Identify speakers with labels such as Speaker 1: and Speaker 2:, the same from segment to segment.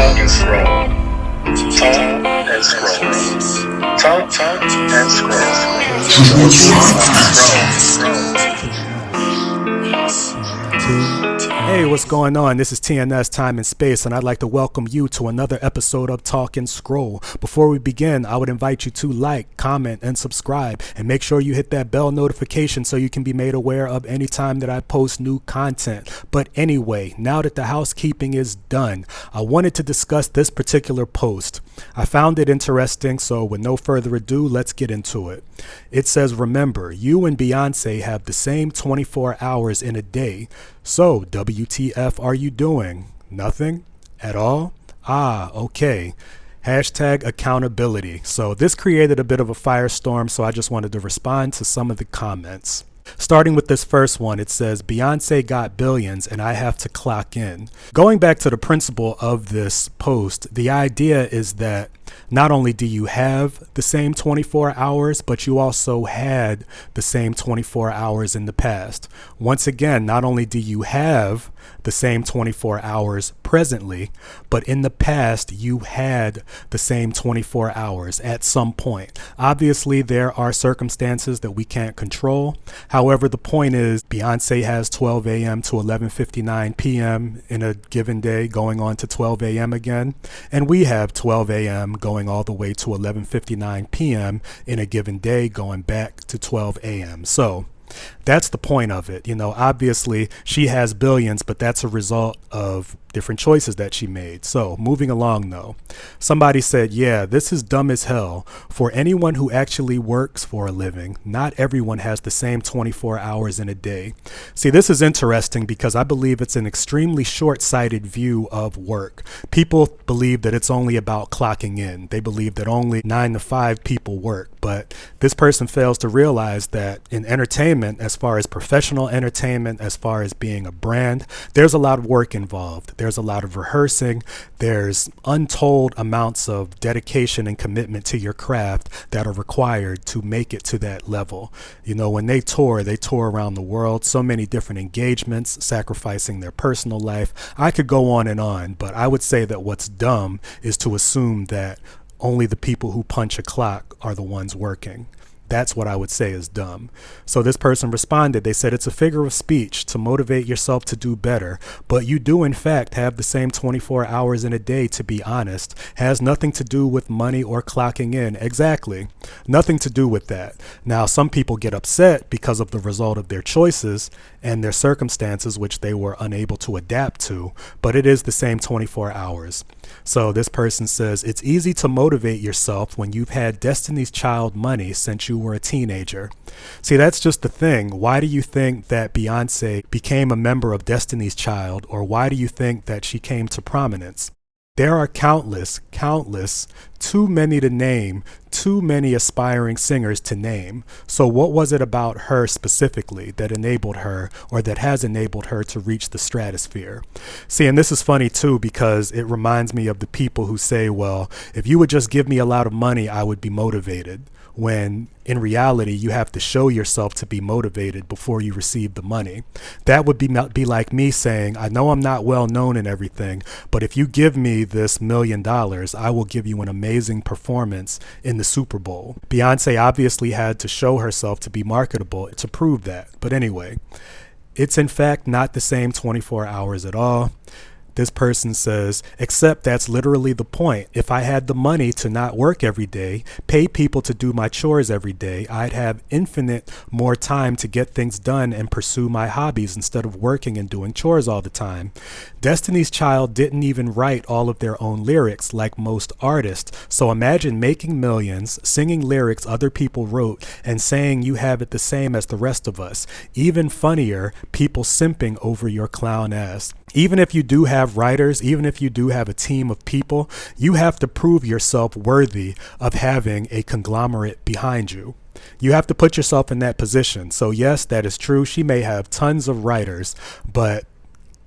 Speaker 1: Talk and scroll. Talk and scroll. Talk and scroll.
Speaker 2: Hey, what's going on? This is TNS Time and Space, and I'd like to welcome you to another episode of Talk and Scroll. Before we begin, I would invite you to like, comment, and subscribe, and make sure you hit that bell notification so you can be made aware of any time that I post new content. But anyway, now that the housekeeping is done, I wanted to discuss this particular post. I found it interesting, so with no further ado, let's get into it. It says, remember, you and Beyonce have the same 24 hours in a day. So, WTF are you doing? Nothing? At all? Ah, okay. Hashtag accountability. So this created a bit of a firestorm, so I just wanted to respond to some of the comments. Starting with this first one, it says, Beyonce got billions and I have to clock in. Going back to the principle of this post, the idea is that not only do you have the same 24 hours, but you also had the same 24 hours in the past. Once again, not only do you have the same 24 hours presently, but in the past you had the same 24 hours at some point. Obviously, there are circumstances that we can't control. However, the point is Beyonce has 12 a.m. to 11:59 p.m. in a given day, going on to 12 a.m. again. And we have 12 a.m. going all the way to 11:59 p.m. in a given day, going back to 12 a.m. So that's the point of it. You know, obviously she has billions, but that's a result of different choices that she made. So moving along though, somebody said, yeah, this is dumb as hell. For anyone who actually works for a living, not everyone has the same 24 hours in a day. See, this is interesting because I believe it's an extremely short-sighted view of work. People believe that it's only about clocking in. They believe that only 9 to 5 people work, but this person fails to realize that in entertainment, as far as professional entertainment, as far as being a brand, there's a lot of work involved. There's a lot of rehearsing. There's untold amounts of dedication and commitment to your craft that are required to make it to that level. You know, when they tour around the world, so many different engagements, sacrificing their personal life. I could go on, but I would say that what's dumb is to assume that only the people who punch a clock are the ones working. That's what I would say is dumb. So this person responded, they said, it's a figure of speech to motivate yourself to do better, but you do in fact have the same 24 hours in a day, to be honest. Has nothing to do with money or clocking in. Exactly. Nothing to do with that. Now, some people get upset because of the result of their choices and their circumstances, which they were unable to adapt to, but it is the same 24 hours. So this person says, it's easy to motivate yourself when you've had Destiny's Child money since you were a teenager. See, that's just the thing. Why do you think that Beyonce became a member of Destiny's Child, or why do you think that she came to prominence? There are countless, too many to name, too many aspiring singers to name. So what was it about her specifically that enabled her, or that has enabled her to reach the stratosphere? See, and this is funny too, because it reminds me of the people who say, well, if you would just give me a lot of money, I would be motivated. When in reality, you have to show yourself to be motivated before you receive the money. That would be like me saying, I know I'm not well known and everything, but if you give me this $1 million, I will give you an amazing performance in the Super Bowl. Beyonce obviously had to show herself to be marketable to prove that. But anyway, it's in fact not the same 24 hours at all. This person says, except that's literally the point. If I had the money to not work every day, pay people to do my chores every day, I'd have infinite more time to get things done and pursue my hobbies instead of working and doing chores all the time. Destiny's Child didn't even write all of their own lyrics like most artists. So imagine making millions, singing lyrics other people wrote, and saying you have it the same as the rest of us. Even funnier, people simping over your clown ass. Even if you do have writers, even if you do have a team of people, you have to prove yourself worthy of having a conglomerate behind you. You have to put yourself in that position. So yes, that is true. She may have tons of writers, but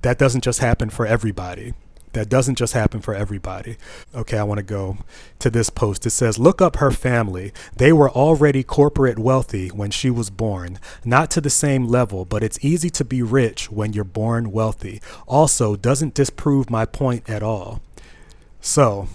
Speaker 2: that doesn't just happen for everybody. That doesn't just happen for everybody. Okay, I want to go to this post. It says, look up her family. They were already corporate wealthy when she was born. Not to the same level, but it's easy to be rich when you're born wealthy. Also, doesn't disprove my point at all. So,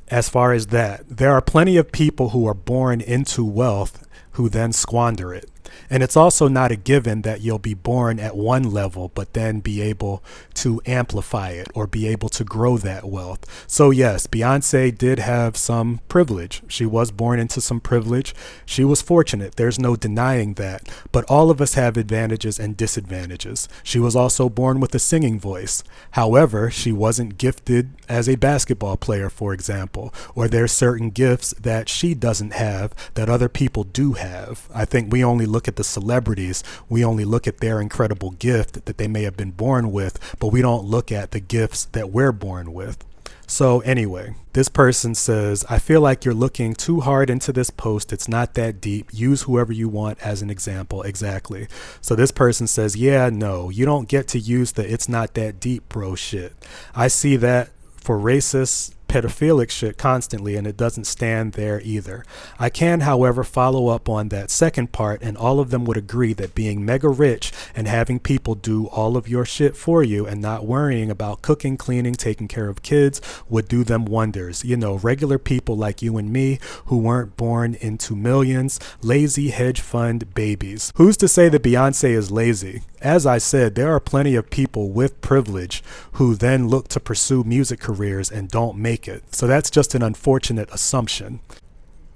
Speaker 2: as far as that, there are plenty of people who are born into wealth who then squander it. And it's also not a given that you'll be born at one level, but then be able to amplify it or be able to grow that wealth. So yes, Beyonce did have some privilege. She was born into some privilege. She was fortunate. There's no denying that. But all of us have advantages and disadvantages. She was also born with a singing voice. However, she wasn't gifted as a basketball player, for example, or there's certain gifts that she doesn't have that other people do have. I think we only look at the celebrities, we only look at their incredible gift that they may have been born with, but we don't look at the gifts that we're born with. So anyway, this person says, I feel like you're looking too hard into this post. It's not that deep. Use whoever you want as an example. Exactly. So this person says, yeah, no, you don't get to use the it's not that deep, bro shit. I see that for racist, pedophilic shit constantly, and it doesn't stand there either. I can, however, follow up on that second part, and all of them would agree that being mega rich and having people do all of your shit for you and not worrying about cooking, cleaning, taking care of kids would do them wonders. You know, regular people like you and me who weren't born into millions, lazy hedge fund babies. Who's to say that Beyonce is lazy? As I said, there are plenty of people with privilege who then look to pursue music careers and don't make it. So that's just an unfortunate assumption.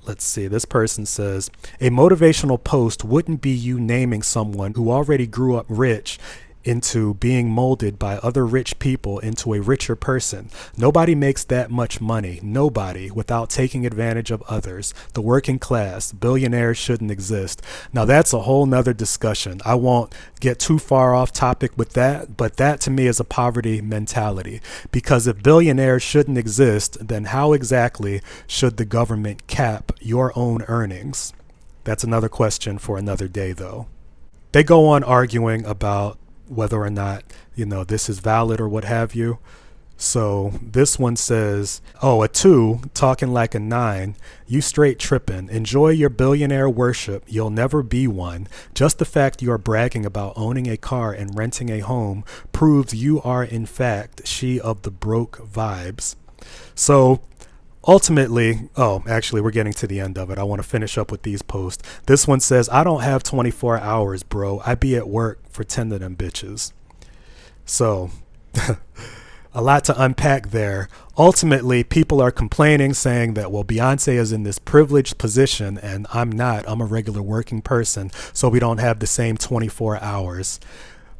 Speaker 2: Let's see, this person says, a motivational post wouldn't be you naming someone who already grew up rich into being molded by other rich people into a richer person. Nobody makes that much money, nobody, without taking advantage of others. The working class, billionaires shouldn't exist. Now that's a whole nother discussion. I won't get too far off topic with that, but that to me is a poverty mentality. Because if billionaires shouldn't exist, then how exactly should the government cap your own earnings? That's another question for another day though. They go on arguing about whether or not, you know, this is valid or what have you. So this one says, oh, a 2 talking like a 9, you straight tripping. Enjoy your billionaire worship. You'll never be one. Just the fact you are bragging about owning a car and renting a home proves you are in fact she of the broke vibes. So ultimately, oh, actually, we're getting to the end of it. I want to finish up with these posts. This one says, I don't have 24 hours, bro. I be at work for 10 of them bitches. So a lot to unpack there. Ultimately, people are complaining, saying that, well, Beyonce is in this privileged position and I'm not. I'm a regular working person, so we don't have the same 24 hours.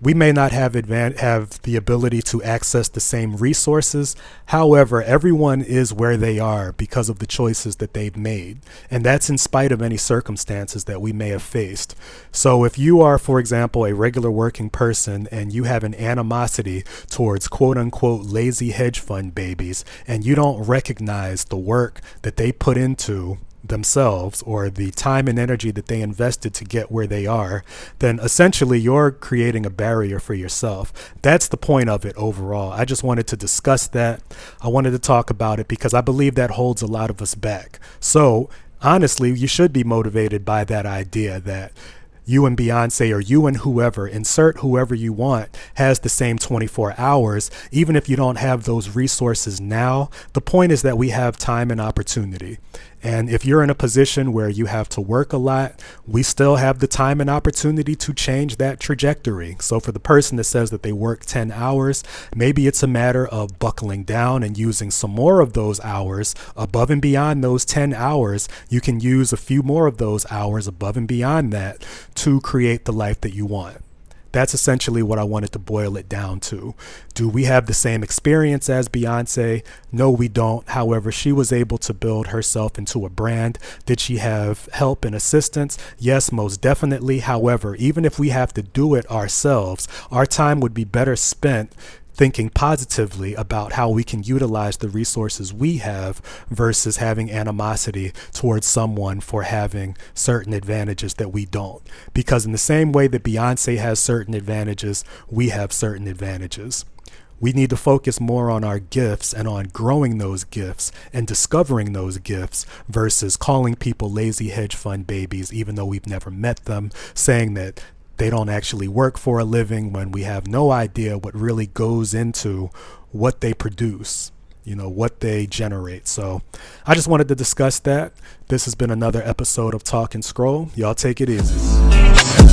Speaker 2: We may not have the ability to access the same resources. However, everyone is where they are because of the choices that they've made. And that's in spite of any circumstances that we may have faced. So if you are, for example, a regular working person and you have an animosity towards quote unquote lazy hedge fund babies, and you don't recognize the work that they put into themselves or the time and energy that they invested to get where they are, then essentially you're creating a barrier for yourself. That's the point of it overall. I just wanted to discuss that. I wanted to talk about it because I believe that holds a lot of us back. So honestly, you should be motivated by that idea that you and Beyonce or you and whoever, insert whoever you want, has the same 24 hours, even if you don't have those resources now. The point is that we have time and opportunity. And if you're in a position where you have to work a lot, we still have the time and opportunity to change that trajectory. So for the person that says that they work 10 hours, maybe it's a matter of buckling down and using some more of those hours above and beyond those 10 hours. You can use a few more of those hours above and beyond that to create the life that you want. That's essentially what I wanted to boil it down to. Do we have the same experience as Beyonce? No, we don't. However, she was able to build herself into a brand. Did she have help and assistance? Yes, most definitely. However, even if we have to do it ourselves, our time would be better spent thinking positively about how we can utilize the resources we have versus having animosity towards someone for having certain advantages that we don't. Because in the same way that Beyonce has certain advantages, we have certain advantages. We need to focus more on our gifts and on growing those gifts and discovering those gifts versus calling people lazy hedge fund babies, even though we've never met them, saying that they don't actually work for a living when we have no idea what really goes into what they produce. what they generate. So I just wanted to discuss that. This has been another episode of Talk and Scroll. Y'all take it easy.